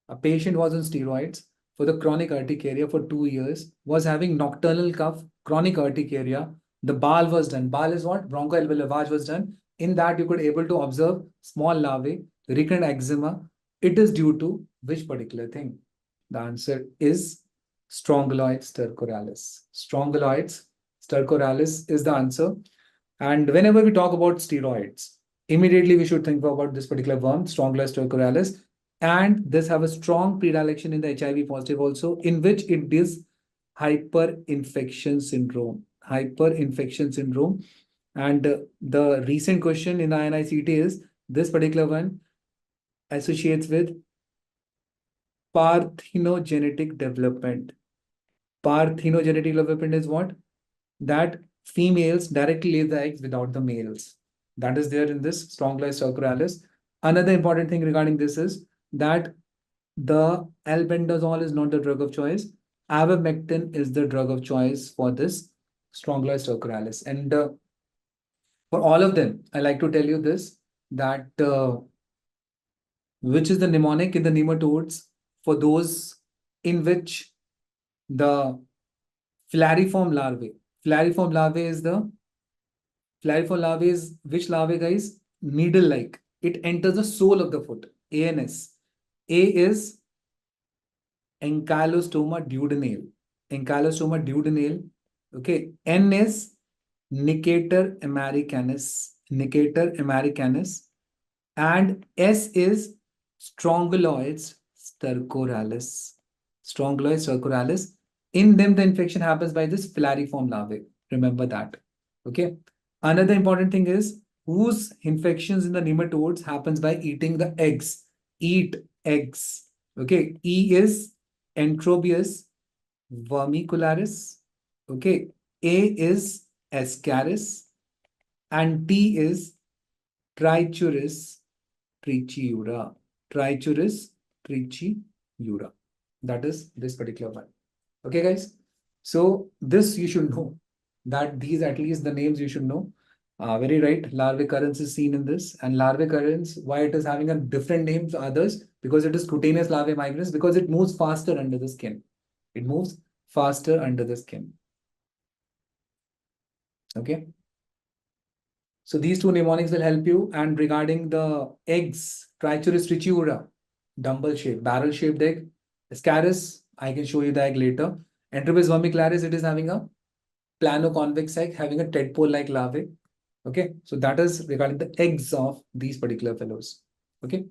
A patient was on steroids for the chronic urticaria for 2 years, was having nocturnal cough, chronic urticaria. The BAL was done. BAL is what? Bronchoalveolar lavage was done. In that, you could able to observe small larvae, recurrent eczema. It is due to which particular thing? The answer is Strongyloids stercoralis. Strongyloids stercoralis is the answer. And whenever we talk about steroids, immediately we should think about this particular worm, Strongyloids stercoralis. And this have a strong predilection in the HIV positive also, in which it is hyperinfection syndrome. Hyperinfection syndrome. And the recent question in the INICT is this particular one associates with parthenogenetic development. Parthenogenetic development is what? That females directly lay the eggs without the males. That is there in this Strongyloids stercoralis. Another important thing regarding this is that the albendazole is not the drug of choice. Ivermectin is the drug of choice for this Strongyloids stercoralis. And for all of them, I like to tell you this, that which is the mnemonic in the nematodes for those in which the flariform larvae. Flariform larvae is which larvae, guys? Needle-like. It enters the sole of the foot. ANS. A is Ankylostoma duodenale. Ankylostoma duodenale. Okay. N is Nicator americanus. Nicator americanus. And S is Strongyloids stercoralis. Strongyloids stercoralis. In them, the infection happens by this flariform larvae. Remember that. Okay. Another important thing is whose infections in the nematodes happens by eating the eggs. Eat eggs. Okay. E is Enterobius vermicularis. Okay. A is Ascaris. And T is Trichuris trichiura. Trichuris trichiura. That is this particular one. Okay, guys. So this you should know, that these at least the names you should know. Very right. Larvicurrens is seen in this, and larvicurrens, why it is having a different name to others? Because it is cutaneous larvae migrans, because it moves faster under the skin. It moves faster under the skin. Okay. So these two mnemonics will help you. And regarding the eggs, Trichuris trichiura, dumbbell shape, barrel shaped egg. Ascaris, I can show you the egg later. Enterobius vermicularis, it is having a plano-convex egg, having a tadpole-like larvae. Okay, so that is regarding the eggs of these particular fellows. Okay.